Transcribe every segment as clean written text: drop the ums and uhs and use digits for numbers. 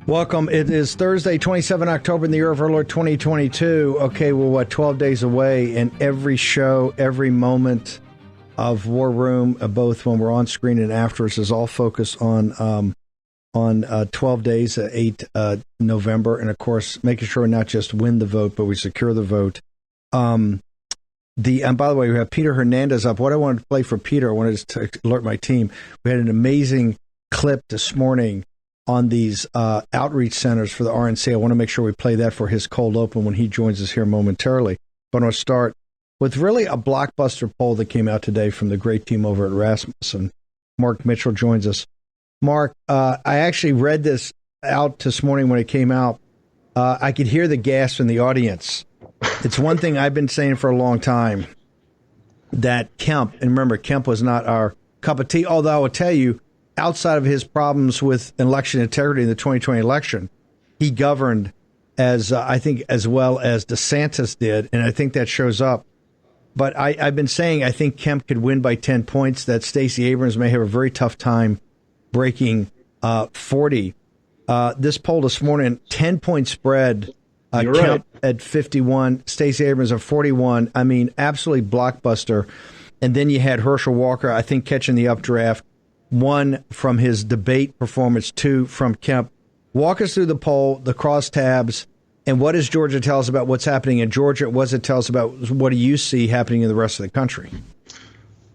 Welcome. It is Thursday, 27 October in the year of our Lord 2022. Okay, we're 12 days away, and every show, every moment of War Room, both when we're on screen and afterwards, is all focused on 12 days, 8 November, and of course, making sure we not just win the vote, but we secure the vote. And by the way, we have Peter Hernandez up. What I wanted to play for Peter, I wanted to alert my team. We had an amazing clip this morning on these outreach centers for the RNC. I want to make sure we play that for his cold open when he joins us here momentarily. But I'm going to start with really a blockbuster poll that came out today from the great team over at Rasmussen. Mark Mitchell joins us. Mark, I actually read this out this morning when it came out. I could hear the gasp in the audience. It's one thing I've been saying for a long time, that Kemp, and remember, Kemp was not our cup of tea, although I will tell you, outside of his problems with election integrity in the 2020 election, he governed as I think as well as DeSantis did, and I think that shows up. But I've been saying I think Kemp could win by 10 points, that Stacey Abrams may have a very tough time breaking 40. This poll this morning, 10-point spread, You're Kemp right. at 51, Stacey Abrams at 41. I mean, absolutely blockbuster. And then you had Herschel Walker, I think, catching the updraft. 1 from his debate performance, 2 from Kemp. Walk us through the poll, the crosstabs, and what does Georgia tell us about what's happening in Georgia? What does it tell us about what do you see happening in the rest of the country?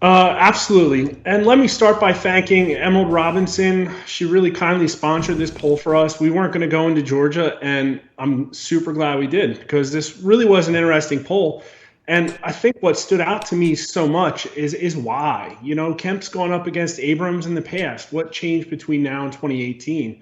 Absolutely. And let me start by thanking Emerald Robinson. She really kindly sponsored this poll for us. We weren't going to go into Georgia, and I'm super glad we did, because this really was an interesting poll. And I think what stood out to me so much is why. You know, Kemp's gone up against Abrams in the past. What changed between now and 2018?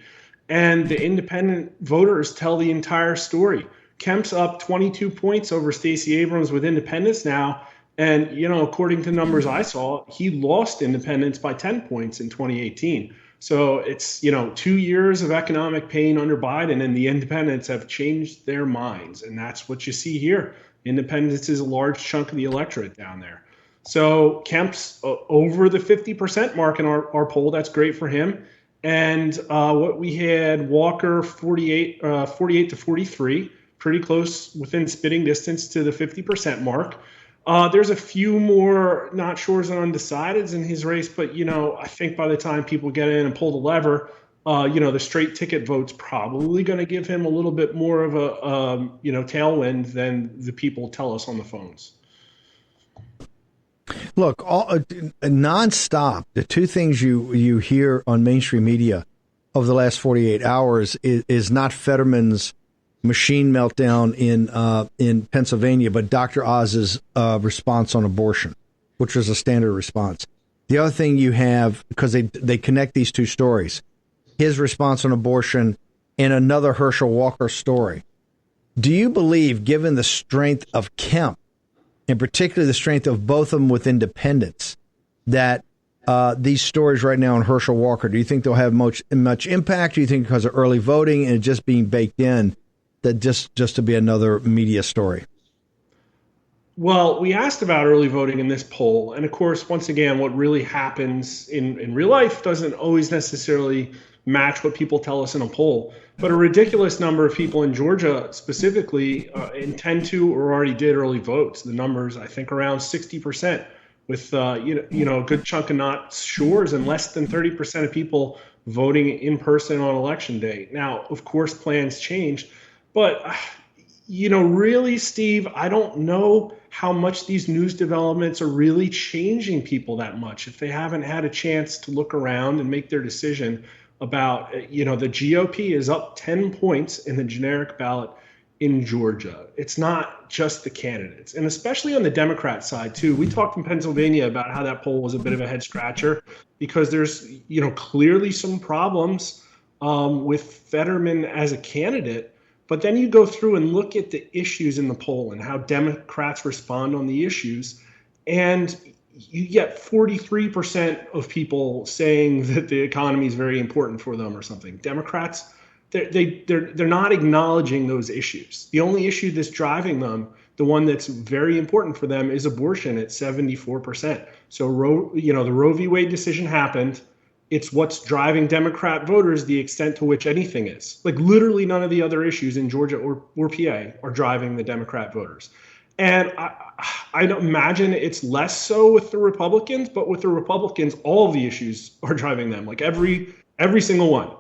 And the independent voters tell the entire story. Kemp's up 22 points over Stacey Abrams with independents now. And, you know, according to numbers I saw, he lost independents by 10 points in 2018. So it's, 2 years of economic pain under Biden, and the independents have changed their minds. And that's what you see here. Independence is a large chunk of the electorate down there. So Kemp's over the 50% mark in our poll. That's great for him. And what we had, Walker 48 to 43, pretty close, within spitting distance to the 50% mark. There's a few more not sures and undecideds in his race, but, I think by the time people get in and pull the lever, the straight ticket vote's probably going to give him a little bit more of a, tailwind than the people tell us on the phones. Look, nonstop, the two things you hear on mainstream media over the last 48 hours is not Fetterman's machine meltdown in Pennsylvania, but Dr. Oz's response on abortion, which was a standard response. The other thing you have, because they connect these two stories, his response on abortion and another Herschel Walker story. Do you believe, given the strength of Kemp, and particularly the strength of both of them with independents, that these stories right now on Herschel Walker, do you think they'll have much impact? Do you think because of early voting and it just being baked in, that just to be another media story? Well, we asked about early voting in this poll. And of course, once again, what really happens in real life doesn't always necessarily match what people tell us in a poll. But a ridiculous number of people in Georgia specifically intend to or already did early votes. The numbers, I think, around 60%, with a good chunk of not sures and less than 30% of people voting in person on election day. Now, of course, plans changed. But, really, Steve, I don't know how much these news developments are really changing people that much if they haven't had a chance to look around and make their decision about, the GOP is up 10 points in the generic ballot in Georgia. It's not just the candidates, and especially on the Democrat side, too. We talked in Pennsylvania about how that poll was a bit of a head scratcher because there's, clearly some problems with Fetterman as a candidate. But then you go through and look at the issues in the poll and how Democrats respond on the issues, and you get 43% of people saying that the economy is very important for them or something. Democrats, they're not acknowledging those issues. The only issue that's driving them, the one that's very important for them, is abortion at 74%. So the Roe v. Wade decision happened. it's what's driving Democrat voters, the extent to which anything is. Like literally none of the other issues in Georgia or PA are driving the Democrat voters. And I don't imagine it's less so with the Republicans, but with the Republicans, all of the issues are driving them. Like every single one.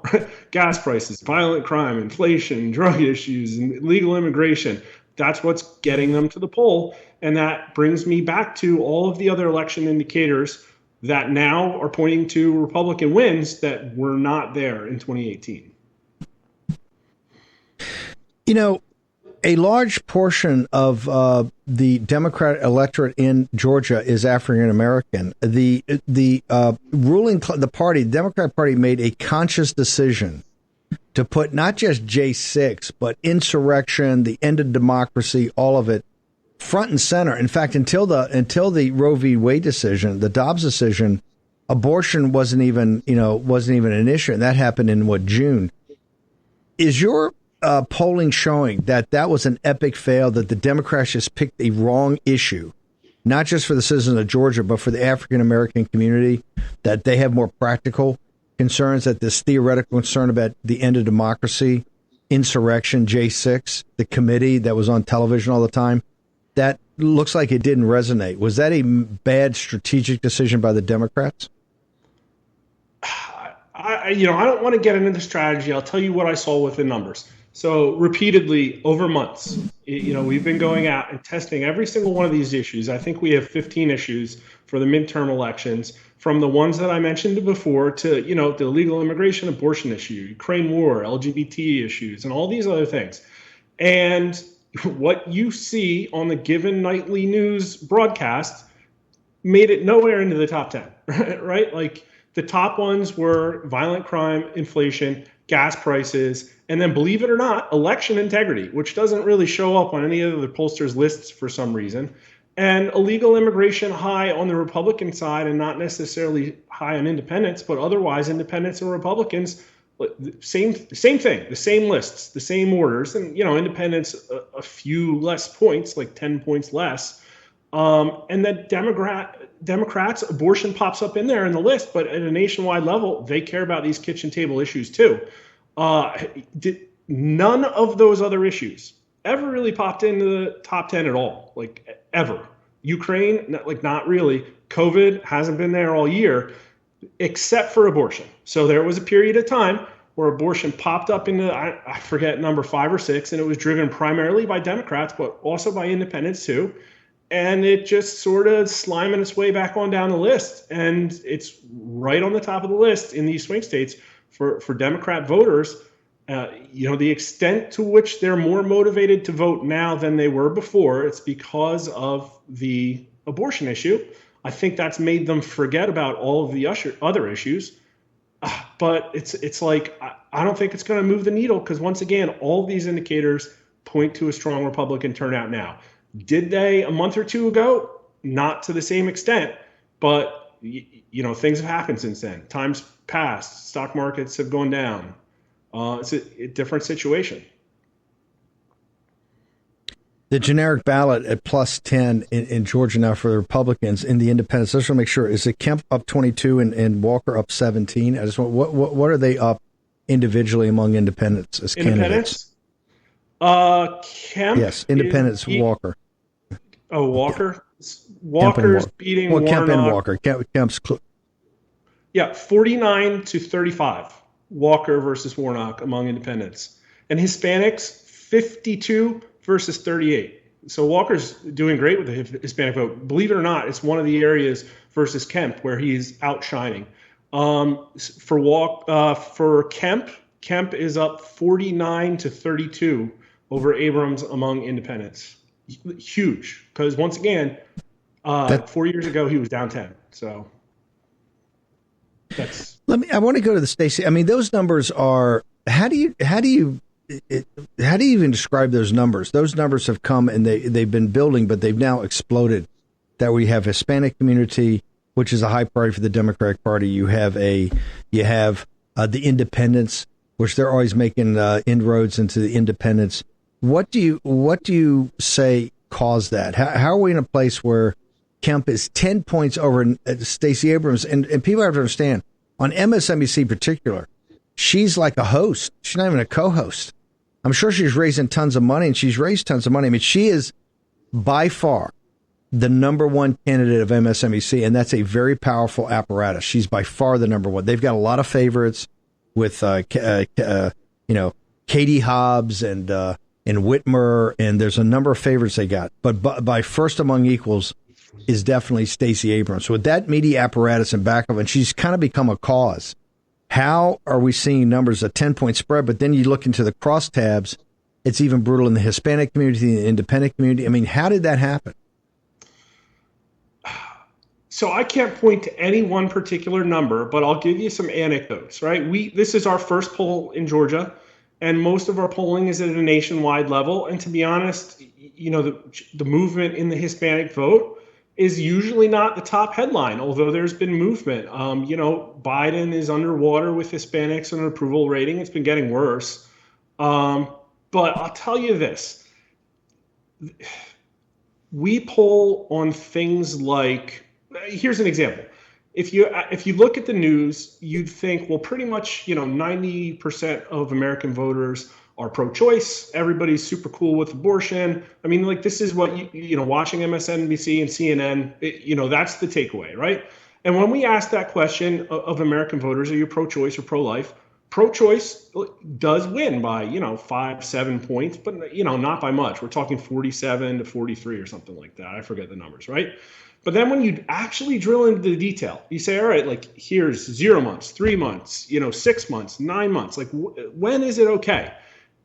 Gas prices, violent crime, inflation, drug issues, and illegal immigration. That's what's getting them to the poll. And that brings me back to all of the other election indicators that now are pointing to Republican wins that were not there in 2018. You know, a large portion of the Democrat electorate in Georgia is African American. The Democrat Party made a conscious decision to put not just J6, but insurrection, the end of democracy, all of it front and center. In fact, until the Roe v. Wade decision, the Dobbs decision, abortion wasn't even an issue, and that happened in June. Is your polling showing that was an epic fail, that the Democrats just picked a wrong issue, not just for the citizens of Georgia, but for the African American community, that they have more practical concerns, that this theoretical concern about the end of democracy, insurrection, J6, the committee that was on television all the time, that looks like it didn't resonate. Was that a bad strategic decision by the Democrats? I don't want to get into the strategy. I'll tell you what I saw with the numbers. So repeatedly over months, we've been going out and testing every single one of these issues. I think we have 15 issues for the midterm elections, from the ones that I mentioned before to, the illegal immigration, abortion issue, Ukraine war, LGBT issues, and all these other things. And what you see on the given nightly news broadcast made it nowhere into the top 10, right? Like the top ones were violent crime, inflation, gas prices, and then, believe it or not, election integrity, which doesn't really show up on any of the pollsters' lists for some reason, and illegal immigration high on the Republican side and not necessarily high on independents, but otherwise independents and Republicans, same thing, the same lists, the same orders, and independents a few less points, like 10 points less, and then Democrats, abortion pops up in there in the list, but at a nationwide level, they care about these kitchen table issues too. None of those other issues ever really popped into the top 10 at all, like ever. Ukraine, like not really. COVID hasn't been there all year, except for abortion. So there was a period of time where abortion popped up into, I forget, number 5 or 6, and it was driven primarily by Democrats, but also by independents too. And it just sort of sliming its way back on down the list. And it's right on the top of the list in these swing states for Democrat voters. The extent to which they're more motivated to vote now than they were before, it's because of the abortion issue. I think that's made them forget about all of the other issues. But it's like, I don't think it's going to move the needle because, once again, all of these indicators point to a strong Republican turnout now. Did they a month or two ago? Not to the same extent, but things have happened since then. Time's passed. Stock markets have gone down. It's a different situation. The generic ballot at plus 10 in Georgia now for the Republicans. In the independents, I just want to make sure, is it Kemp up 22 and Walker up 17? I just want, what are they up individually among independents as candidates? Kemp. Yes, independents, Walker. Oh, Walker? Walker's beating Warnock. Kemp and Walker. Kemp's 49 to 35. Walker versus Warnock among independents. And Hispanics, 52 versus 38. So Walker's doing great with the Hispanic vote. Believe it or not, it's one of the areas versus Kemp where he's outshining. For Kemp is up 49 to 32 over Abrams among independents. Huge, because once again, 4 years ago he was down 10. So that's. I want to go to the Stacey. I mean, those numbers are. How do you even describe those numbers? Those numbers have come and they've been building, but they've now exploded. That we have Hispanic community, which is a high priority for the Democratic Party. You have the independents, which they're always making inroads into the independents. What do you say caused that? How are we in a place where Kemp is 10 points over Stacey Abrams? And people have to understand, On MSNBC in particular, she's like a host. She's not even a co-host. I'm sure she's raising tons of money, and she's raised tons of money. I mean, she is by far the number one candidate of MSNBC, and that's a very powerful apparatus. She's by far the number one. They've got a lot of favorites with, Katie Hobbs and Whitmer, and there's a number of favorites they got. But by first among equals is definitely Stacey Abrams. So with that media apparatus and backup, and she's kind of become a cause. How are we seeing numbers, a 10-point spread, but then you look into the crosstabs, it's even brutal in the Hispanic community, the independent community. I mean, how did that happen? So I can't point to any one particular number, but I'll give you some anecdotes, right? This is our first poll in Georgia, and most of our polling is at a nationwide level. And to be honest, the movement in the Hispanic vote is usually not the top headline, although there's been movement. Biden is underwater with Hispanics and approval rating. It's been getting worse. But I'll tell you this. We poll on things like, here's an example. If you look at the news, you'd think, well, pretty much, 90% of American voters are pro-choice. Everybody's super cool with abortion. I mean, like, this is what, watching MSNBC and CNN, that's the takeaway, right? And when we ask that question of American voters, are you pro-choice or pro-life? Pro-choice does win by, 5-7 points, but, not by much. We're talking 47 to 43 or something like that. I forget the numbers, right? But then when you actually drill into the detail, you say, all right, like, here's 0 months, 3 months, 6 months, 9 months. Like, when is it okay?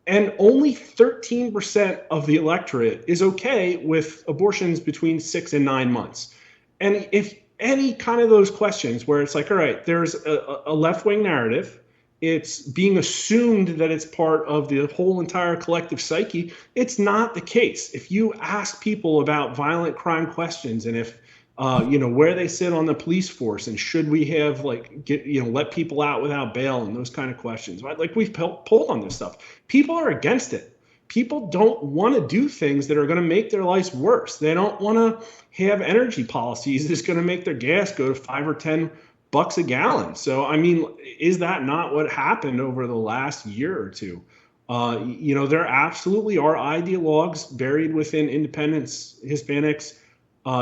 And only 13% of the electorate is okay with abortions between 6 and 9 months. And if any kind of those questions where it's like, all right, there's a left-wing narrative, it's being assumed that it's part of the whole entire collective psyche, it's not the case. If you ask people about violent crime questions and if where they sit on the police force and should we have let people out without bail and those kind of questions, right? Like, we've polled on this stuff. People are against it. People don't want to do things that are going to make their lives worse. They don't want to have energy policies that's going to make their gas go to $5 or $10 a gallon. So, I mean, is that not what happened over the last year or two? There absolutely are ideologues buried within independents, Hispanics,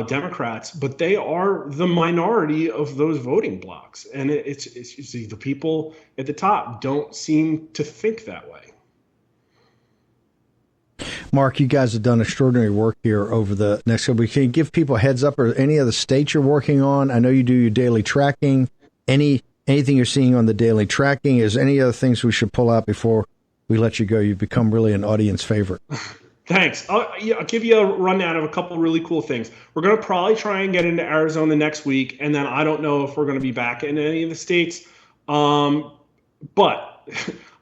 Democrats, but they are the minority of those voting blocks. And it's the people at the top don't seem to think that way. Mark, you guys have done extraordinary work here over the next couple weeks. Can you give people a heads up or any other states you're working on? I know you do your daily tracking. Anything you're seeing on the daily tracking? Is any other things we should pull out before we let you go? You've become really an audience favorite. Thanks. I'll give you a rundown of a couple really cool things. We're going to probably try and get into Arizona next week, and then I don't know if we're going to be back in any of the states. But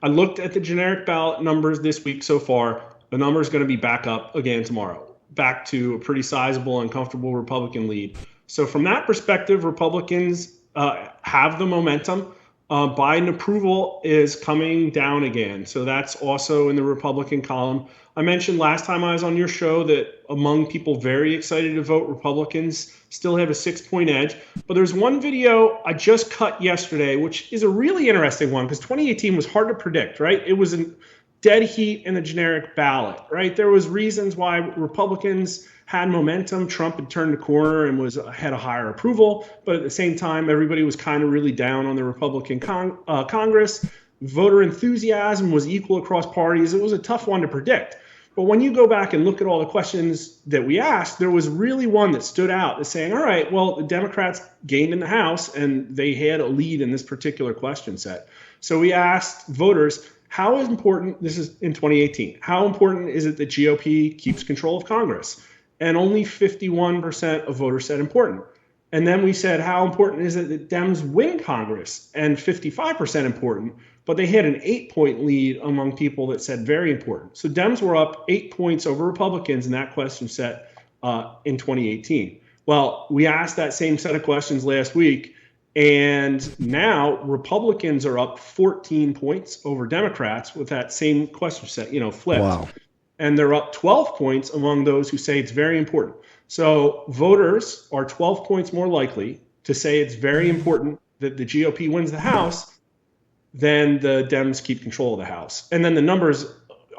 I looked at the generic ballot numbers this week so far. The number is going to be back up again tomorrow, back to a pretty sizable and comfortable Republican lead. So from that perspective, Republicans have the momentum. Biden approval is coming down again. So that's also in the Republican column. I mentioned last time I was on your show that among people very excited to vote, Republicans still have a 6-point edge. But there's one video I just cut yesterday, which is a really interesting one because 2018 was hard to predict, right? It was in dead heat in the generic ballot, right? There was reasons why Republicans had momentum. Trump had turned the corner and had a higher approval. But at the same time, everybody was kind of really down on the Republican Congress. Voter enthusiasm was equal across parties. It was a tough one to predict. But when you go back and look at all the questions that we asked, there was really one that stood out as saying, all right, well, the Democrats gained in the House and they had a lead in this particular question set. So we asked voters, how important, this is in 2018, how important is it that GOP keeps control of Congress? And only 51% of voters said important. And then we said, how important is it that Dems win Congress? And 55% important. But they had an 8-point lead among people that said very important. So Dems were up 8 points over Republicans in that question set in 2018. Well, we asked that same set of questions last week, and now Republicans are up 14 points over Democrats with that same question set, flipped. Wow. And they're up 12 points among those who say it's very important. So voters are 12 points more likely to say it's very important that the GOP wins the House, then the Dems keep control of the House. And then the numbers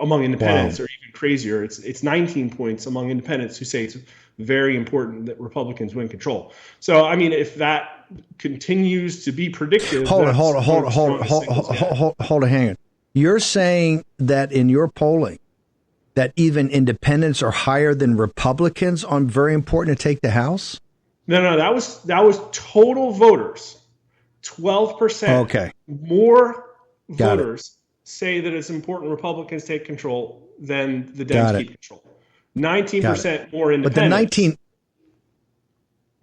among independents are even crazier. It's 19 points among independents who say it's very important that Republicans win control. So, I mean, if that continues to be predictive. Hold on, hang on. You're saying that in your polling, that even independents are higher than Republicans on very important to take the House? No, that was total voters. 12% more voters say that it's important Republicans take control than the Dems keep control. 19% more independents. But the 19,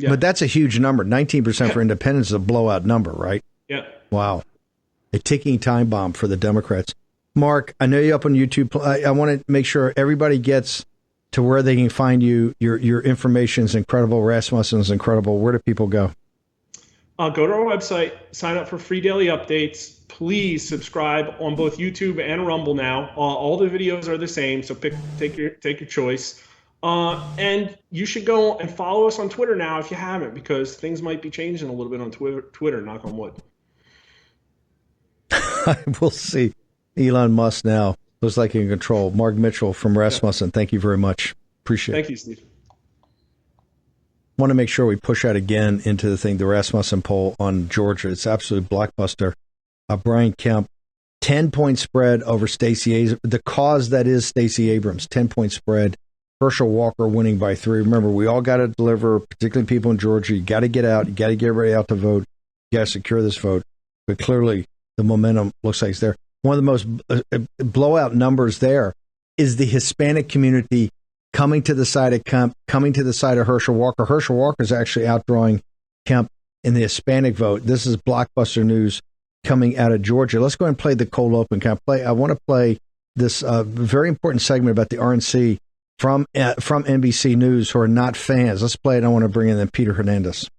but that's a huge number. 19% for independents is a blowout number, right? Yeah. Wow. A ticking time bomb for the Democrats. Mark, I know you're up on YouTube. I want to make sure everybody gets to where they can find you. Your information is incredible. Rasmussen is incredible. Where do people go? Go to our website, sign up for free daily updates. Please subscribe on both YouTube and Rumble now. All the videos are the same, so take your choice. And you should go and follow us on Twitter now if you haven't, because things might be changing a little bit on Twitter, knock on wood. We'll see. Elon Musk now looks like in control. Mark Mitchell from Rasmussen, thank you very much. Appreciate it. Thank you, Steve. Want to make sure we push out again into the Rasmussen poll on Georgia. It's absolute blockbuster. Brian Kemp, 10-point spread over Stacey Abrams. The cause that is Stacey Abrams, 10-point spread. Herschel Walker winning by 3. Remember, we all got to deliver, particularly people in Georgia. You got to get out. You got to get everybody out to vote. You got to secure this vote. But clearly, the momentum looks like it's there. One of the most blowout numbers there is the Hispanic community coming to the side of Kemp, coming to the side of Herschel Walker. Herschel Walker is actually outdrawing Kemp in the Hispanic vote. This is blockbuster news coming out of Georgia. Let's go ahead and play the cold open. I want to play this very important segment about the RNC from NBC News, who are not fans. Let's play it. I want to bring in then Peter Hernandez.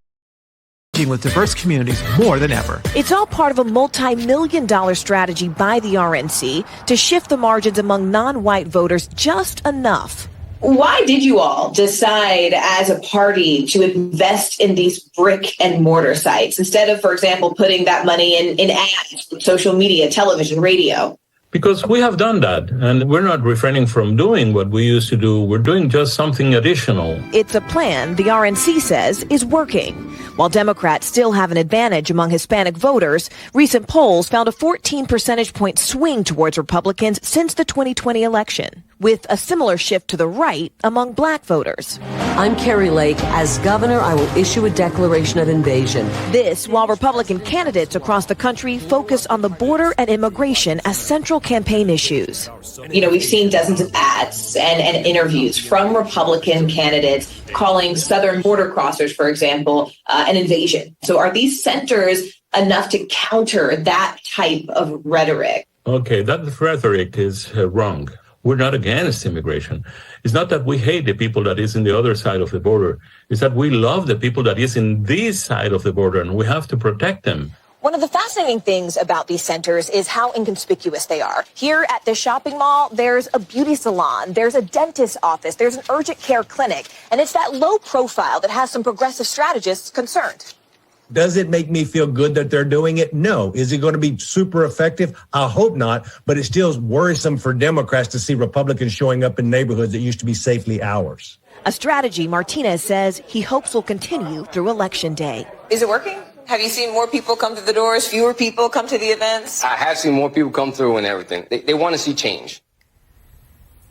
With diverse communities more than ever. It's all part of a multi-million-dollar strategy by the RNC to shift the margins among non-white voters just enough. Why did you all decide as a party to invest in these brick and mortar sites instead of, for example, putting that money in ads, social media, television, radio? Because we have done that, and we're not refraining from doing what we used to do. We're doing just something additional. It's a plan the RNC says is working. While Democrats still have an advantage among Hispanic voters, recent polls found a 14 percentage point swing towards Republicans since the 2020 election, with a similar shift to the right among black voters. I'm Carrie Lake. As governor, I will issue a declaration of invasion. This while Republican candidates across the country focus on the border and immigration as central campaign issues. You know, we've seen dozens of ads and interviews from Republican candidates calling southern border crossers, for example, an invasion. So are these centers enough to counter that type of rhetoric? Okay, that rhetoric is wrong. We're not against immigration. It's not that we hate the people that is in the other side of the border. It's that we love the people that is in this side of the border, and we have to protect them. One of the fascinating things about these centers is how inconspicuous they are. Here at this shopping mall, there's a beauty salon, there's a dentist's office, there's an urgent care clinic, and it's that low profile that has some progressive strategists concerned. Does it make me feel good that they're doing it? No. Is it going to be super effective? I hope not, but it's still worrisome for Democrats to see Republicans showing up in neighborhoods that used to be safely ours. A strategy Martinez says he hopes will continue through Election Day. Is it working? Have you seen more people come to the doors, fewer people come to the events? I have seen more people come through and everything. They want to see change.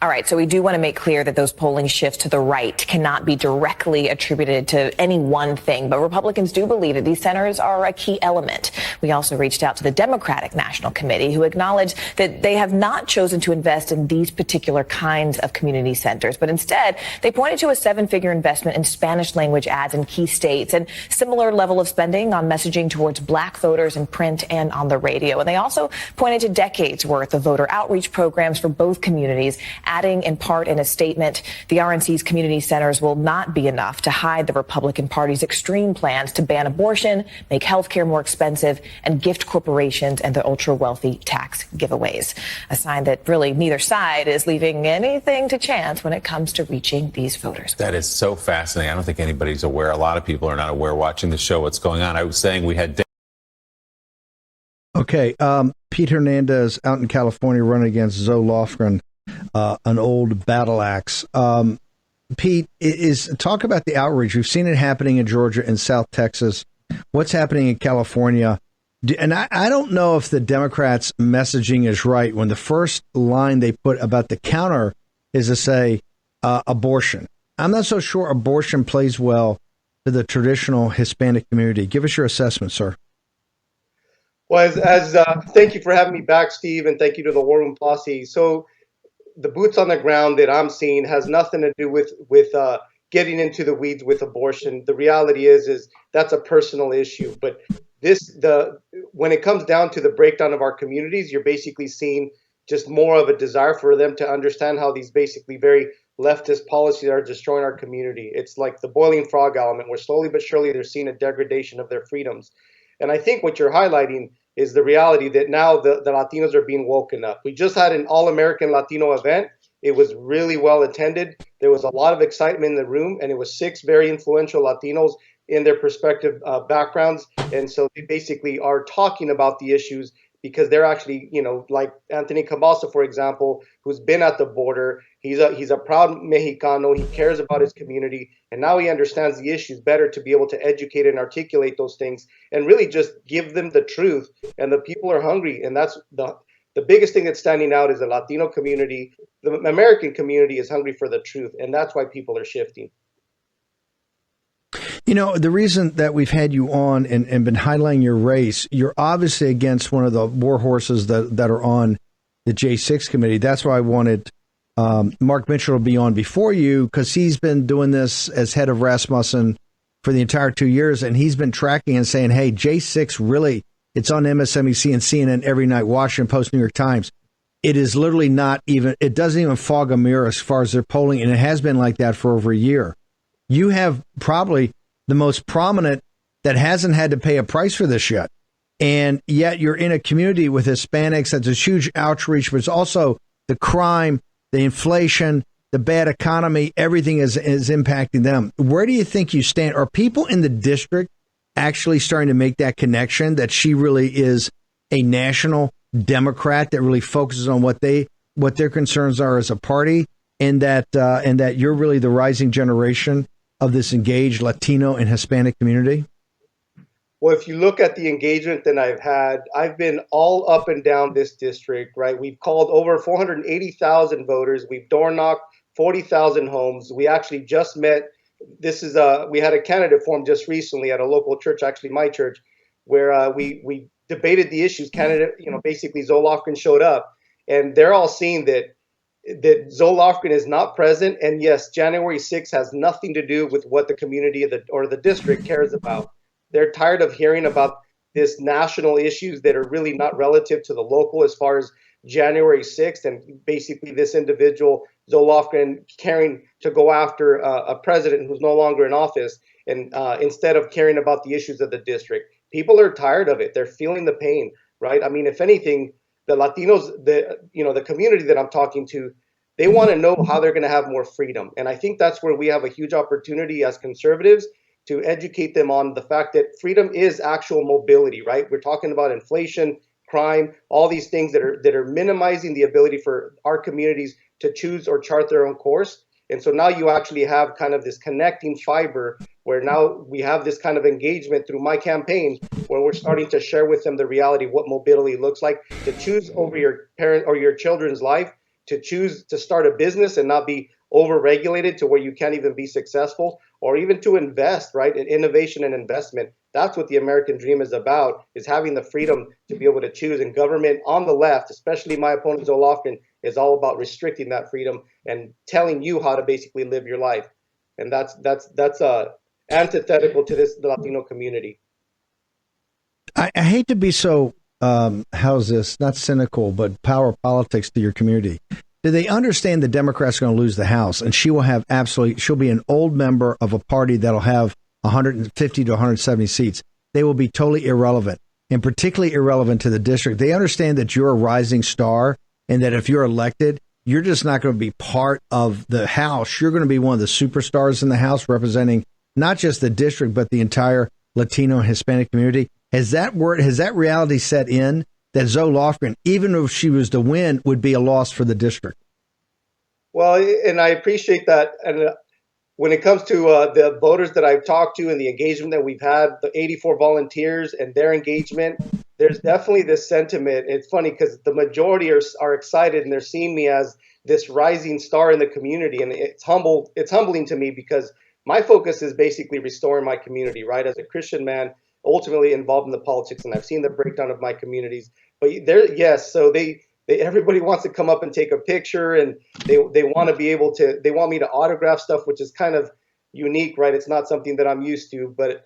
All right, so we do want to make clear that those polling shifts to the right cannot be directly attributed to any one thing, but Republicans do believe that these centers are a key element. We also reached out to the Democratic National Committee, who acknowledged that they have not chosen to invest in these particular kinds of community centers, but instead they pointed to a 7-figure investment in Spanish language ads in key states and similar level of spending on messaging towards black voters in print and on the radio. And they also pointed to decades worth of voter outreach programs for both communities, adding in part in a statement, the RNC's community centers will not be enough to hide the Republican Party's extreme plans to ban abortion, make health care more expensive, and gift corporations and the ultra-wealthy tax giveaways. A sign that really neither side is leaving anything to chance when it comes to reaching these voters. That is so fascinating. I don't think anybody's aware. A lot of people are not aware watching the show what's going on. I was saying we had Okay. Pete Hernandez out in California running against Zoe Lofgren, an old battle axe. Pete, talk about the outreach. We've seen it happening in Georgia and South Texas. What's happening in California? And I don't know if the Democrats' messaging is right when the first line they put about the counter is to say abortion. I'm not so sure abortion plays well to the traditional Hispanic community. Give us your assessment, sir. Well, thank you for having me back, Steve, and thank you to the War Room Posse. So the boots on the ground that I'm seeing has nothing to do with getting into the weeds with abortion. The reality is that's a personal issue. But when it comes down to the breakdown of our communities, you're basically seeing just more of a desire for them to understand how these basically very leftist policies are destroying our community. It's like the boiling frog element, where slowly but surely they're seeing a degradation of their freedoms. And I think what you're highlighting is the reality that now the Latinos are being woken up. We just had an all-American Latino event. It was really well attended. There was a lot of excitement in the room, and it was 6 very influential Latinos in their respective backgrounds. And so they basically are talking about the issues because they're actually, like Anthony Cabalsa, for example, who's been at the border. He's a proud Mexicano. He cares about his community. And now he understands the issues better to be able to educate and articulate those things and really just give them the truth. And the people are hungry. And that's the biggest thing that's standing out is the Latino community. The American community is hungry for the truth. And that's why people are shifting. The reason that we've had you on and been highlighting your race, you're obviously against one of the war horses that are on the J6 committee. That's why I wanted Mark Mitchell to be on before you, because he's been doing this as head of Rasmussen for the entire 2 years, and he's been tracking and saying, hey, J6 really, it's on MSNBC and CNN every night, Washington Post, New York Times. It is literally not even, it doesn't even fog a mirror as far as their polling, and it has been like that for over a year. You have probably the most prominent that hasn't had to pay a price for this yet. And yet you're in a community with Hispanics that's a huge outreach, but it's also the crime, the inflation, the bad economy, everything is impacting them. Where do you think you stand? Are people in the district actually starting to make that connection that she really is a national Democrat that really focuses on what their concerns are as a party, and that you're really the rising generation of this engaged Latino and Hispanic community? Well, if you look at the engagement that I've been all up and down this district, right? We've called over 480,000 voters. We've door knocked 40,000 homes. We actually just met. We had a candidate forum just recently at a local church, actually my church, where we debated the issues. Candidate, basically Zoe Lofgren showed up, and they're all seeing that Zoe Lofgren is not present. And yes, January 6th has nothing to do with what the community or the district cares about. They're tired of hearing about this national issues that are really not relative to the local as far as January 6th. And basically this individual, Zoe Lofgren, caring to go after a president who's no longer in office, and instead of caring about the issues of the district. People are tired of it. They're feeling the pain, right? I mean, if anything, the Latinos, the community that I'm talking to, they want to know how they're going to have more freedom. And I think that's where we have a huge opportunity as conservatives to educate them on the fact that freedom is actual mobility, right? We're talking about inflation, crime, all these things that are minimizing the ability for our communities to choose or chart their own course. And so now you actually have kind of this connecting fiber where now we have this kind of engagement through my campaign where we're starting to share with them the reality of what mobility looks like, to choose over your parent or your children's life, to choose to start a business and not be over-regulated to where you can't even be successful, or even to invest, right, in innovation and investment. That's what the American dream is about, is having the freedom to be able to choose. And government on the left, especially my opponent Zoe Lofgren, is all about restricting that freedom and telling you how to basically live your life. And that's antithetical to the Latino community. I hate to be so, how's this, not cynical, but power politics to your community. Do they understand the Democrats are going to lose the House, and she'll be an old member of a party that'll have 150 to 170 seats. They will be totally irrelevant, and particularly irrelevant to the district. They understand that you're a rising star, and that if you're elected, you're just not going to be part of the House. You're going to be one of the superstars in the House, representing not just the district, but the entire Latino and Hispanic community. Has that reality set in that Zoe Lofgren, even if she was to win, would be a loss for the district. Well, and I appreciate that. And when it comes to the voters that I've talked to and the engagement that we've had, the 84 volunteers and their engagement, there's definitely this sentiment. It's funny because the majority are excited and they're seeing me as this rising star in the community. And it's humbling to me because my focus is basically restoring my community, right? As a Christian man, ultimately involved in the politics, and I've seen the breakdown of my communities. But so everybody wants to come up and take a picture, and they want to be able to. They want me to autograph stuff, which is kind of unique, right? It's not something that I'm used to. But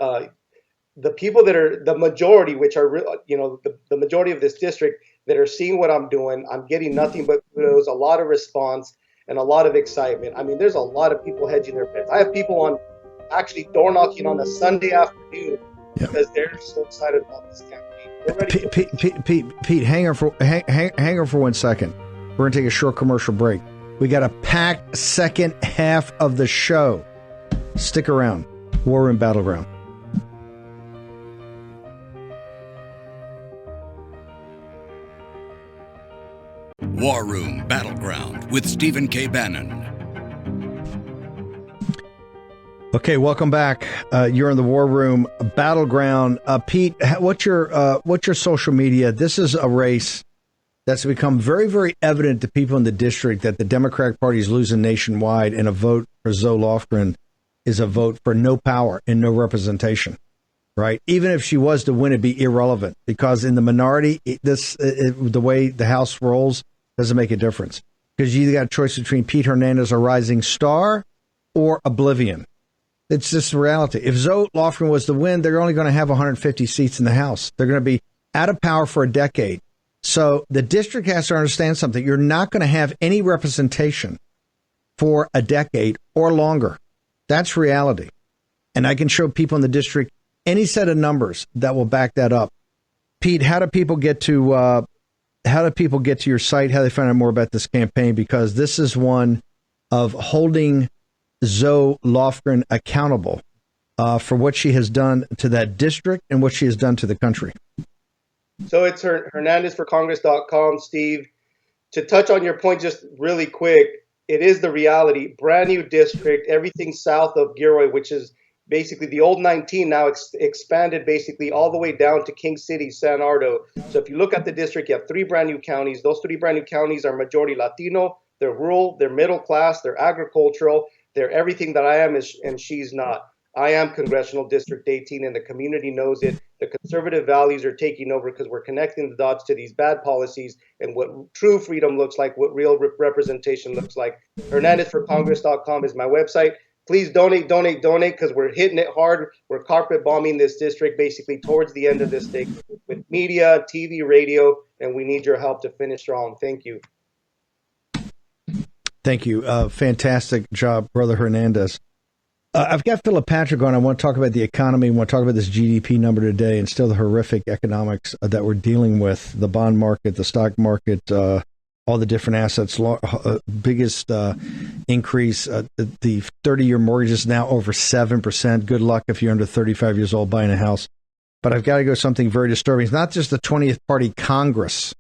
the people that are the majority, which are the majority of this district that are seeing what I'm doing, I'm getting nothing but kudos, a lot of response, and a lot of excitement. I mean, there's a lot of people hedging their bets. I have people actually door knocking on a Sunday afternoon because they're so excited about this campaign. Pete, hang on for 1 second. We're going to take a short commercial break. We got a packed second half of the show. Stick around. War Room Battleground. War Room Battleground with Stephen K. Bannon. Okay, welcome back. You're in the War Room Battleground. Pete, what's your social media? This is a race that's become very, very evident to people in the district that the Democratic Party is losing nationwide, and a vote for Zoe Lofgren is a vote for no power and no representation, right? Even if she was to win, it'd be irrelevant because in the minority, the way the House rolls doesn't make a difference because you either got a choice between Pete Hernandez, a rising star, or oblivion. It's just reality. If Zoe Lofgren was to win, they're only going to have 150 seats in the House. They're going to be out of power for a decade. So the district has to understand something. You're not going to have any representation for a decade or longer. That's reality. And I can show people in the district any set of numbers that will back that up. Pete, how do people get to your site? How do they find out more about this campaign? Because this is one of holding Zoe Lofgren accountable for what she has done to that district and what she has done to the country. So it's HernandezForCongress.com, Steve. To touch on your point just really quick, it is the reality. Brand new district, everything south of Gilroy, which is basically the old 19 now expanded basically all the way down to King City, San Ardo. So if you look at the district, you have 3 brand new counties. Those 3 brand new counties are majority Latino, they're rural, they're middle class, they're agricultural. They're everything that I am and she's not. I am Congressional District 18 and the community knows it. The conservative values are taking over because we're connecting the dots to these bad policies and what true freedom looks like, what real representation looks like. HernandezForCongress.com is my website. Please donate because we're hitting it hard. We're carpet bombing this district basically towards the end of this thing with media, TV, radio, and we need your help to finish strong. Thank you. Thank you. Fantastic job, Brother Hernandez. I've got Phillip Patrick on. I want to talk about the economy. I want to talk about this GDP number today and still the horrific economics that we're dealing with, the bond market, the stock market, all the different assets. Biggest increase, the 30-year mortgage is now over 7%. Good luck if you're under 35 years old buying a house. But I've got to go something very disturbing. It's not just the 20th Party Congress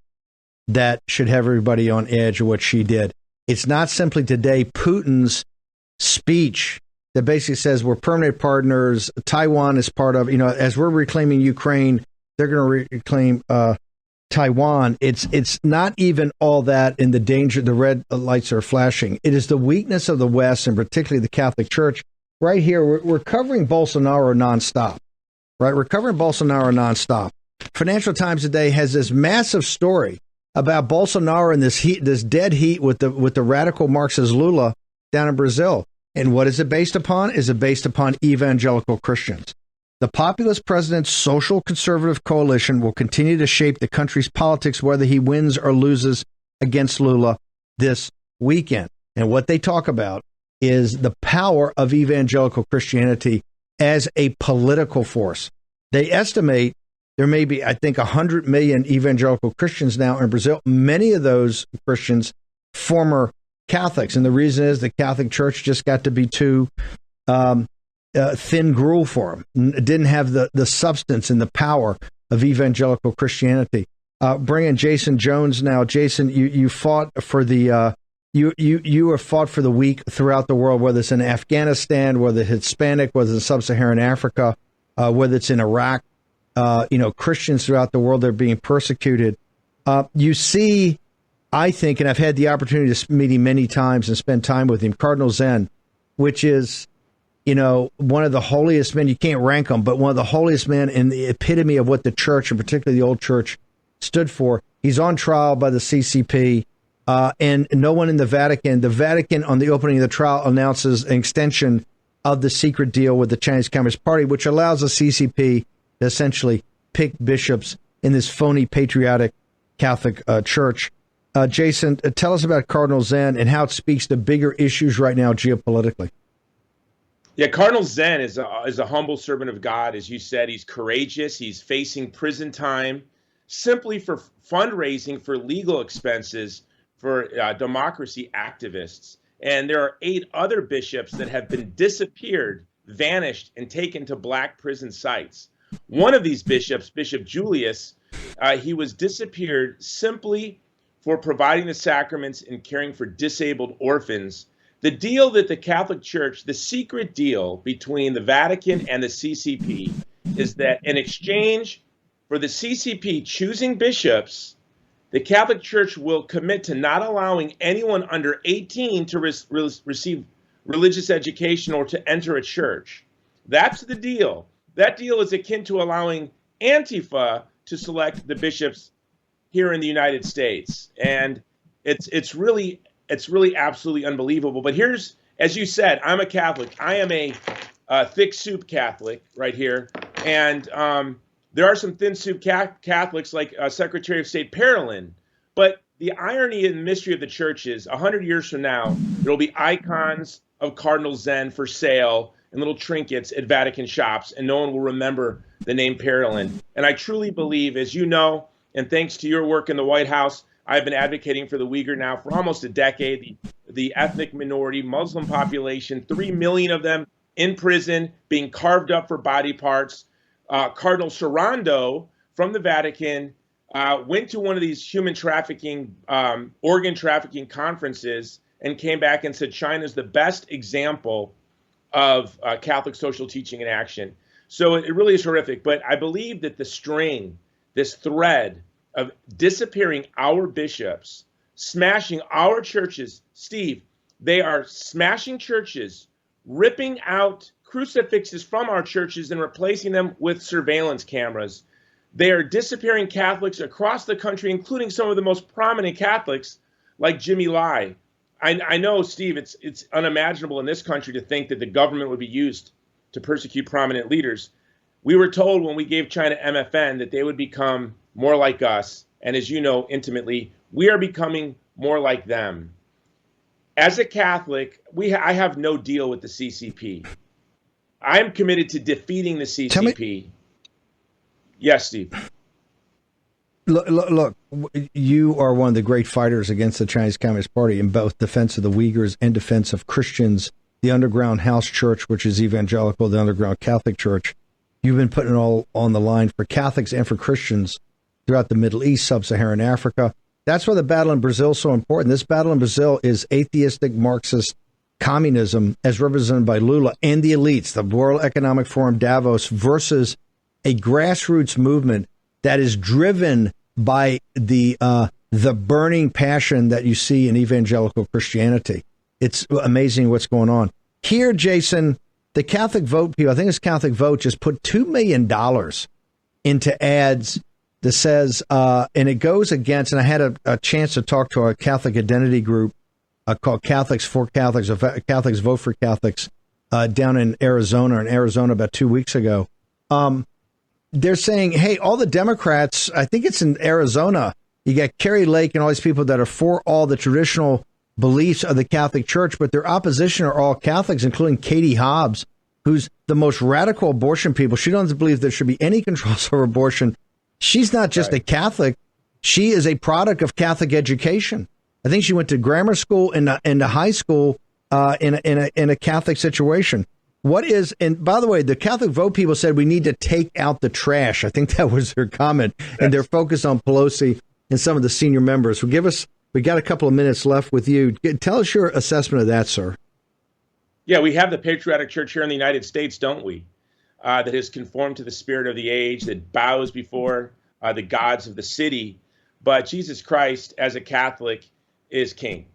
that should have everybody on edge of what she did. It's not simply today Putin's speech that basically says we're permanent partners. Taiwan is part of, as we're reclaiming Ukraine, they're going to reclaim Taiwan. It's not even all that in the danger. The red lights are flashing. It is the weakness of the West and particularly the Catholic Church. Right here, we're covering Bolsonaro nonstop. Right, we're covering Bolsonaro nonstop. Financial Times today has this massive story about Bolsonaro and this dead heat with the radical Marxist Lula down in Brazil. And what is it based upon? Is it based upon evangelical Christians? The populist president's social conservative coalition will continue to shape the country's politics whether he wins or loses against Lula this weekend. And what they talk about is the power of evangelical Christianity as a political force. They estimate there may be, I think, 100 million evangelical Christians now in Brazil. Many of those Christians, former Catholics. And the reason is the Catholic Church just got to be too thin gruel for them. It didn't have the substance and the power of evangelical Christianity. Bring in Jason Jones now. Jason, you fought for the you have fought for the weak throughout the world, whether it's in Afghanistan, whether it's Hispanic, whether it's in sub-Saharan Africa, whether it's in Iraq. Christians throughout the world, they're being persecuted. You see, I think, and I've had the opportunity to meet him many times and spend time with him, Cardinal Zen, which is, one of the holiest men. You can't rank them, but one of the holiest men and the epitome of what the church, and particularly the old church, stood for. He's on trial by the CCP, and no one in the Vatican, on the opening of the trial, announces an extension of the secret deal with the Chinese Communist Party, which allows the CCP to essentially pick bishops in this phony patriotic Catholic church. Jason, tell us about Cardinal Zen and how it speaks to bigger issues right now geopolitically. Yeah, Cardinal Zen is a humble servant of God. As you said, he's courageous. He's facing prison time simply for fundraising for legal expenses for democracy activists. And there are 8 other bishops that have been disappeared, vanished, and taken to black prison sites. One of these bishops, Bishop Julius, he was disappeared simply for providing the sacraments and caring for disabled orphans. The deal that the Catholic Church, the secret deal between the Vatican and the CCP, is that in exchange for the CCP choosing bishops, the Catholic Church will commit to not allowing anyone under 18 to receive religious education or to enter a church. That's the deal. That deal is akin to allowing Antifa to select the bishops here in the United States. And it's really absolutely unbelievable. But here's, as you said, I'm a Catholic. I am a thick soup Catholic right here. And there are some thin soup Catholics like Secretary of State Parolin. But the irony and mystery of the church is 100 years from now, there will be icons of Cardinal Zen for sale and little trinkets at Vatican shops, and no one will remember the name Parolin. And I truly believe, as you know, and thanks to your work in the White House, I've been advocating for the Uyghur now for almost a decade, the ethnic minority Muslim population, 3 million of them in prison, being carved up for body parts. Cardinal Sarando from the Vatican went to one of these human trafficking, organ trafficking conferences and came back and said China's the best example of Catholic social teaching in action. So it really is horrific. But I believe that the string, this thread of disappearing our bishops, smashing our churches, Steve, they are smashing churches, ripping out crucifixes from our churches and replacing them with surveillance cameras. They are disappearing Catholics across the country, including some of the most prominent Catholics like Jimmy Lai. I know, Steve, it's unimaginable in this country to think that the government would be used to persecute prominent leaders. We were told when we gave China MFN that they would become more like us. And as you know intimately, we are becoming more like them. As a Catholic, I have no deal with the CCP. I am committed to defeating the CCP. Yes, Steve. Look, you are one of the great fighters against the Chinese Communist Party in both defense of the Uyghurs and defense of Christians, the underground house church, which is evangelical, the underground Catholic church. You've been putting it all on the line for Catholics and for Christians throughout the Middle East, sub-Saharan Africa. That's why the battle in Brazil is so important. This battle in Brazil is atheistic Marxist communism as represented by Lula and the elites, the World Economic Forum, Davos, versus a grassroots movement that is driven by the burning passion that you see in evangelical Christianity. It's amazing what's going on. Here, Jason, the Catholic Vote people, I think it's Catholic Vote, just put $2 million into ads that says, and it goes against, and I had a chance to talk to a Catholic identity group called Catholics for Catholics, or Catholics Vote for Catholics, down in Arizona about 2 weeks ago. They're saying, hey, all the Democrats, I think it's in Arizona, you got Kerry Lake and all these people that are for all the traditional beliefs of the Catholic Church, but their opposition are all Catholics, including Katie Hobbs, who's the most radical abortion people. She doesn't believe there should be any controls over abortion. She's not just a Catholic. She is a product of Catholic education. I think she went to grammar school and high school in a Catholic situation. What is, and by the way, the Catholic Vote people said we need to take out the trash. I think that was their comment, and they're focused on Pelosi and some of the senior members. We got a couple of minutes left with you. Tell us your assessment of that, sir. Yeah, we have the patriotic church here in the United States, don't we? That has conformed to the spirit of the age, that bows before the gods of the city. But Jesus Christ, as a Catholic, is king.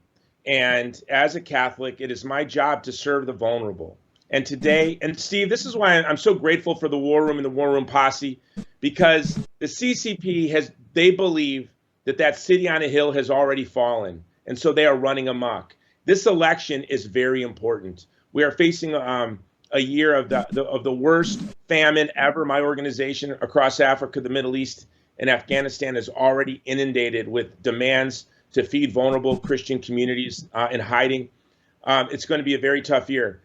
And as a Catholic, it is my job to serve the vulnerable. And today, and Steve, this is why I'm so grateful for the War Room and the War Room posse, because the CCP they believe that city on a hill has already fallen. And so they are running amok. This election is very important. We are facing a year of the worst famine ever. My organization across Africa, the Middle East, and Afghanistan is already inundated with demands to feed vulnerable Christian communities in hiding. It's going to be a very tough year.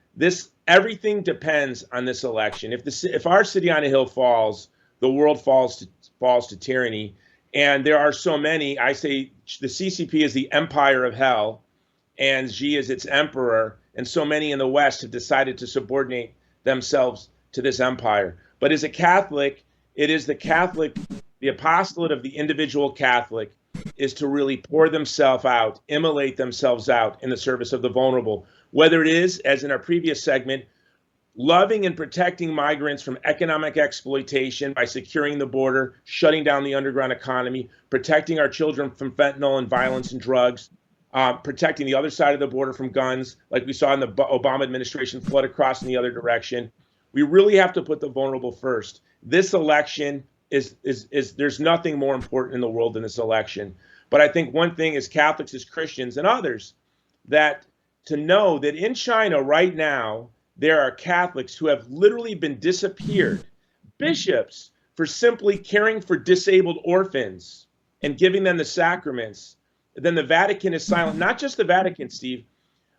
Everything depends on this election. If our city on a hill falls, the world falls to tyranny. And there are so many. I say the CCP is the empire of hell, and Xi is its emperor. And so many in the West have decided to subordinate themselves to this empire. But as a Catholic, it is the apostolate of the individual Catholic is to really pour themselves out, immolate themselves out in the service of the vulnerable. Whether it is, as in our previous segment, loving and protecting migrants from economic exploitation by securing the border, shutting down the underground economy, protecting our children from fentanyl and violence and drugs, protecting the other side of the border from guns, like we saw in the Obama administration flood across in the other direction. We really have to put the vulnerable first. This election is there's nothing more important in the world than this election. But I think one thing as Catholics, as Christians, and others, that to know that in China right now, there are Catholics who have literally been disappeared, bishops, for simply caring for disabled orphans and giving them the sacraments. Then the Vatican is silent. Not just the Vatican, Steve.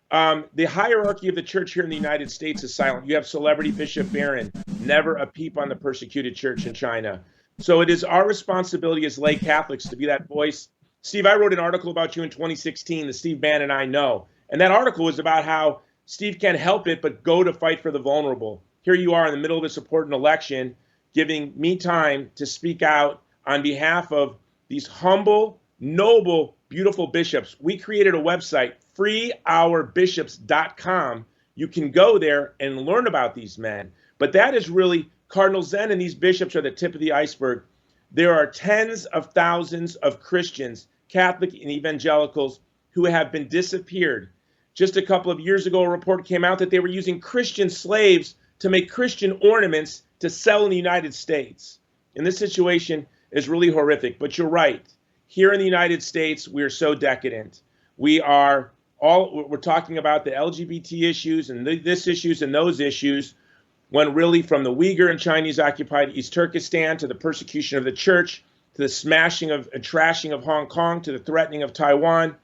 The hierarchy of the church here in the United States is silent. You have celebrity Bishop Barron, never a peep on the persecuted church in China. So it is our responsibility as lay Catholics to be that voice. Steve, I wrote an article about you in 2016, the Steve Bannon I Know. And that article was about how Steve can't help it but go to fight for the vulnerable. Here you are in the middle of this important election, giving me time to speak out on behalf of these humble, noble, beautiful bishops. We created a website, freeourbishops.com. You can go there and learn about these men. But that is really, Cardinal Zen and these bishops are the tip of the iceberg. There are tens of thousands of Christians, Catholic and evangelicals, who have been disappeared. Just a couple of years ago, a report came out that they were using Christian slaves to make Christian ornaments to sell in the United States. And this situation is really horrific. But you're right. Here in the United States, we are so decadent. We're talking about the LGBT issues and this issues and those issues, when really from the Uyghur and Chinese occupied East Turkestan to the persecution of the church, to the smashing of and trashing of Hong Kong, to the threatening of Taiwan,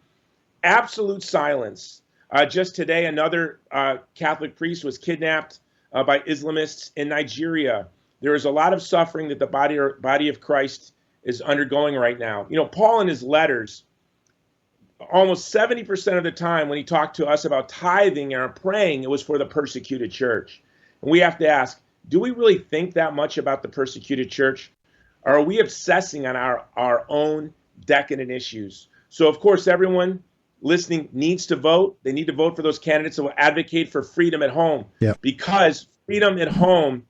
absolute silence. Just today, another Catholic priest was kidnapped by Islamists in Nigeria. There is a lot of suffering that the body of Christ is undergoing right now. You know, Paul in his letters, almost 70% of the time when he talked to us about tithing and praying, it was for the persecuted church. And we have to ask, do we really think that much about the persecuted church? Or are we obsessing on our own decadent issues? So, of course, everyone listening needs to vote. They need to vote for those candidates that will advocate for freedom at home. Yep. Because freedom at home,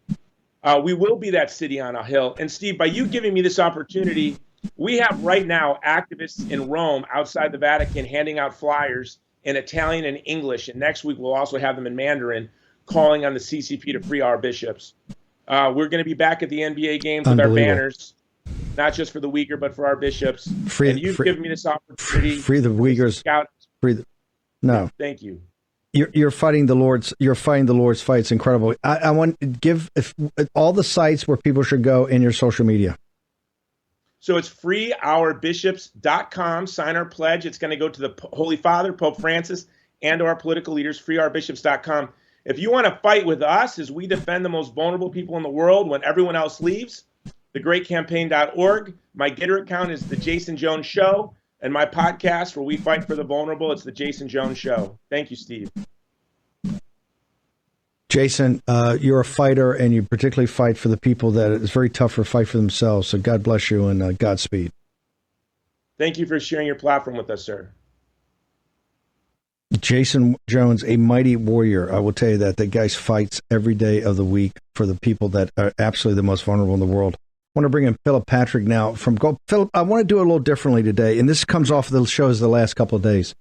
we will be that city on a hill. And Steve, by you giving me this opportunity, we have right now activists in Rome outside the Vatican handing out flyers in Italian and English. And next week, we'll also have them in Mandarin, calling on the CCP to free our bishops. We're going to be back at the NBA games with our banners, not just for the Uyghur, but for our bishops. And you've given me this opportunity. Free the Uyghurs. No. Thank you. You're fighting the Lord's. You're fighting the Lord's fight. It's incredible. I want to give all the sites where people should go in your social media. So it's freeourbishops.com. Sign our pledge. It's going to go to the Holy Father, Pope Francis, and our political leaders. Freeourbishops.com. If you want to fight with us as we defend the most vulnerable people in the world when everyone else leaves, thegreatcampaign.org. My Getter account is The Jason Jones Show, and my podcast where we fight for the vulnerable, it's The Jason Jones Show. Thank you, Steve. Jason, you're a fighter, and you particularly fight for the people that it's very tough to fight for themselves. So God bless you and Godspeed. Thank you for sharing your platform with us, sir. Jason Jones, a mighty warrior. I will tell you that. That guy fights every day of the week for the people that are absolutely the most vulnerable in the world. I want to bring in Phillip Patrick now from Gold. Phillip, I want to do it a little differently today, and this comes off of the shows the last couple of days.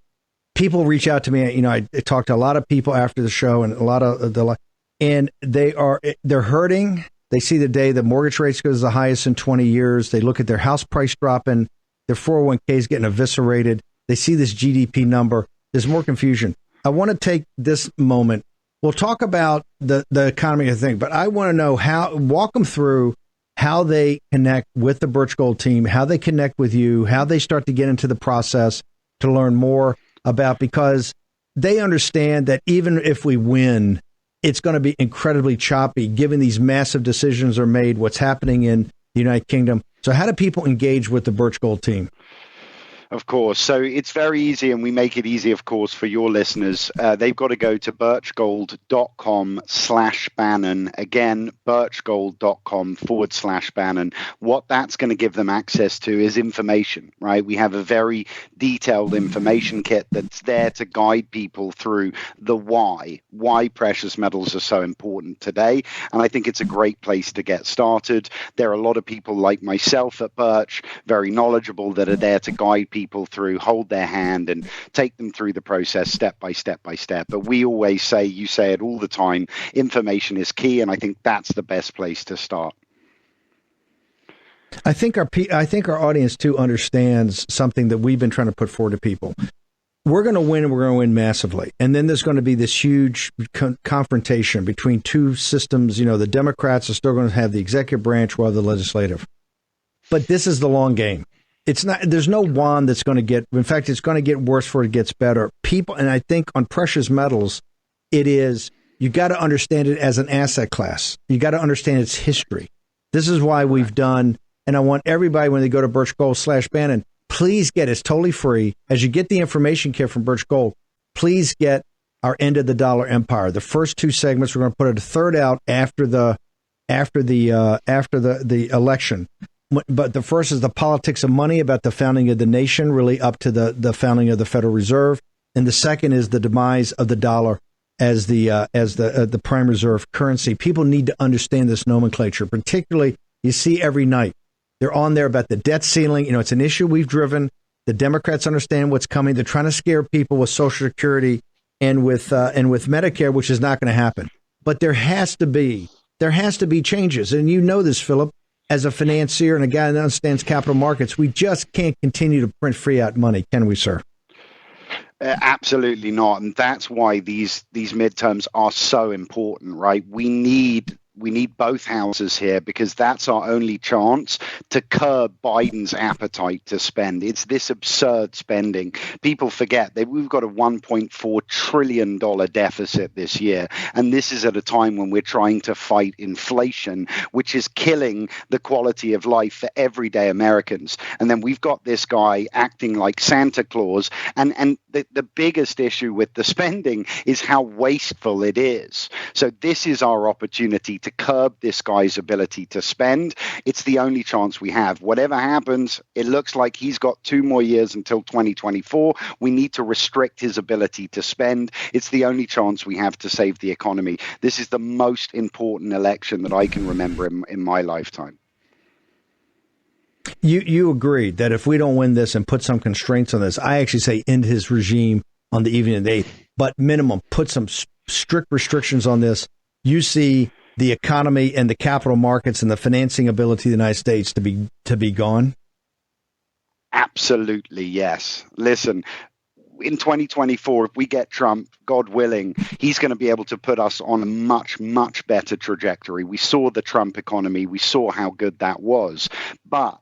People reach out to me. You know, I talked to a lot of people after the show, and a lot of and they're hurting. They see the day the mortgage rates goes the highest in 20 years. They look at their house price dropping, their 401ks getting eviscerated. They see this GDP number. There's more confusion. I want to take this moment. We'll talk about the economy, I think, but I want to know walk them through how they connect with the Birch Gold team, how they connect with you, how they start to get into the process to learn more about, because they understand that even if we win, it's going to be incredibly choppy given these massive decisions are made, what's happening in the United Kingdom. So how do people engage with the Birch Gold team? Of course. So it's very easy, and we make it easy, of course, for your listeners. They've got to go to birchgold.com/Bannon. Again, birchgold.com/Bannon. What that's going to give them access to is information, right? We have a very detailed information kit that's there to guide people through the why precious metals are so important today. And I think it's a great place to get started. There are a lot of people like myself at Birch, very knowledgeable, that are there to guide people through, hold their hand, and take them through the process step by step by step. But we always say, you say it all the time, information is key, and I think that's the best place to start. I think our audience too understands something that we've been trying to put forward to people. We're going to win, and we're going to win massively. And then there's going to be this huge confrontation between two systems. You know, the Democrats are still going to have the executive branch while the legislative. But this is the long game. It's not, there's no wand that's going to get, in fact, it's going to get worse before it gets better. People, and I think on precious metals, it is, you got to understand it as an asset class. You got to understand its history. This is why we've done, and I want everybody, when they go to birchgold.com/Bannon, please get, it's totally free. As you get the information kit from Birch Gold, please get our End of the Dollar Empire. The first two segments, we're going to put a third out after the election. But the first is the politics of money, about the founding of the nation, really up to the founding of the Federal Reserve. And the second is the demise of the dollar as the prime reserve currency. People need to understand this nomenclature, particularly you see every night. They're on there about the debt ceiling. You know, it's an issue we've driven. The Democrats understand what's coming. They're trying to scare people with Social Security and with Medicare, which is not going to happen. But there has to be changes. And you know this, Phillip. As a financier and a guy that understands capital markets, we just can't continue to print free out money, can we, sir? Absolutely not. And that's why these midterms are so important, right? We need both houses here, because that's our only chance to curb Biden's appetite to spend. It's this absurd spending. People forget that we've got a $1.4 trillion deficit this year. And this is at a time when we're trying to fight inflation, which is killing the quality of life for everyday Americans. And then we've got this guy acting like Santa Claus. And the biggest issue with the spending is how wasteful it is. So this is our opportunity to curb this guy's ability to spend. It's the only chance we have. Whatever happens, it looks like he's got 2 more years until 2024. We need to restrict his ability to spend. It's the only chance we have to save the economy. This is the most important election that I can remember in my lifetime. You agreed that if we don't win this and put some constraints on this, I actually say end his regime on the evening of the 8th, but minimum, put some strict restrictions on this. You see the economy and the capital markets and the financing ability of the United States to be gone? Absolutely, yes. Listen, in 2024, if we get Trump, God willing, he's going to be able to put us on a much, much better trajectory. We saw the Trump economy. We saw how good that was. But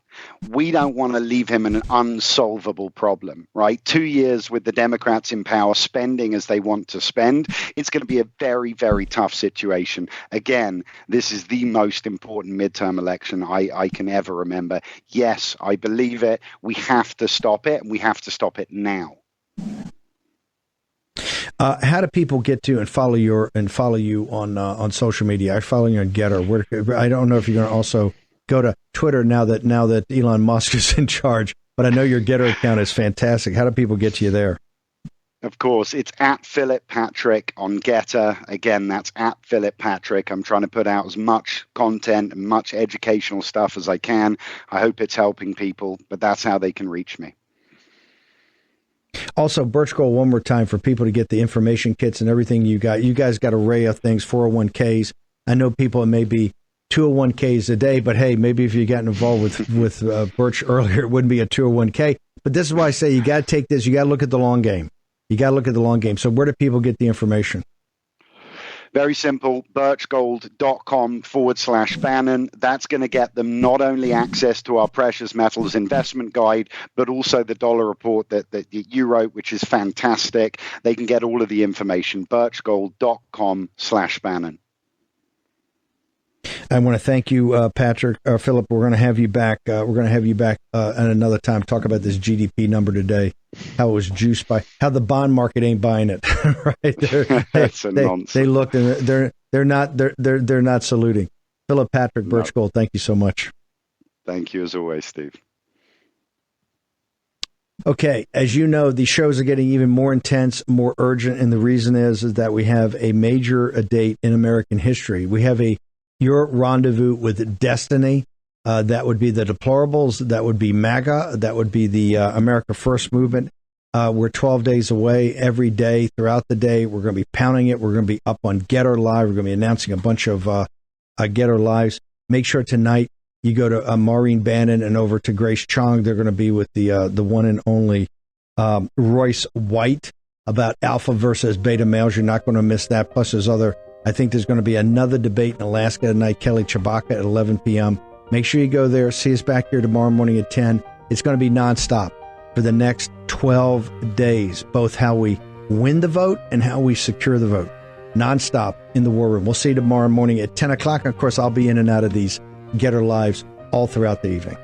we don't want to leave him an unsolvable problem, right? 2 years with the Democrats in power, spending as they want to spend. It's going to be a very, very tough situation. Again, this is the most important midterm election I can ever remember. Yes, I believe it. We have to stop it, and we have to stop it now. How do people get to and follow you on social media? I follow you on Getter. I don't know if you're going to also go to Twitter now that Elon Musk is in charge, but I know your Getter account is fantastic. How do people get to you there? Of course, it's at Phillip Patrick on Getter. Again, that's at Phillip Patrick. I'm trying to put out as much content and much educational stuff as I can. I hope it's helping people, but that's how they can reach me. Also, Birch Gold, one more time for people to get the information kits and everything you got. You guys got an array of things, 401ks. I know people may be 201ks a day, but hey, maybe if you got involved with Birch earlier, it wouldn't be a 201k. But this is why I say you got to take this. You got to look at the long game. So where do people get the information? Very simple, birchgold.com/Bannon. That's going to get them not only access to our precious metals investment guide, but also the dollar report that you wrote, which is fantastic. They can get all of the information, birchgold.com/Bannon. I want to thank you, Patrick. Phillip, we're going to have you back. At another time. Talk about this GDP number today. How it was juiced by how the bond market ain't buying it. Right? That's a nonsense. They looked and they're not saluting. Phillip Patrick, Birch Gold. Thank you so much. Thank you as always, Steve. Okay, as you know, these shows are getting even more intense, more urgent, and the reason is that we have a major date in American history. We have your rendezvous with destiny. That would be the deplorables. That would be MAGA. That would be the America First movement. We're 12 days away every day throughout the day. We're going to be pounding it. We're going to be up on Getter Live. We're going to be announcing a bunch of Getter Lives. Make sure tonight you go to Maureen Bannon and over to Grace Chong. They're going to be with the one and only Royce White about alpha versus beta males. You're not going to miss that. Plus, I think there's going to be another debate in Alaska tonight, Kelly Chewbacca at 11 p.m. Make sure you go there. See us back here tomorrow morning at 10. It's going to be nonstop for the next 12 days, both how we win the vote and how we secure the vote. Nonstop in the War Room. We'll see you tomorrow morning at 10 o'clock. And of course, I'll be in and out of these Getter Lives all throughout the evening.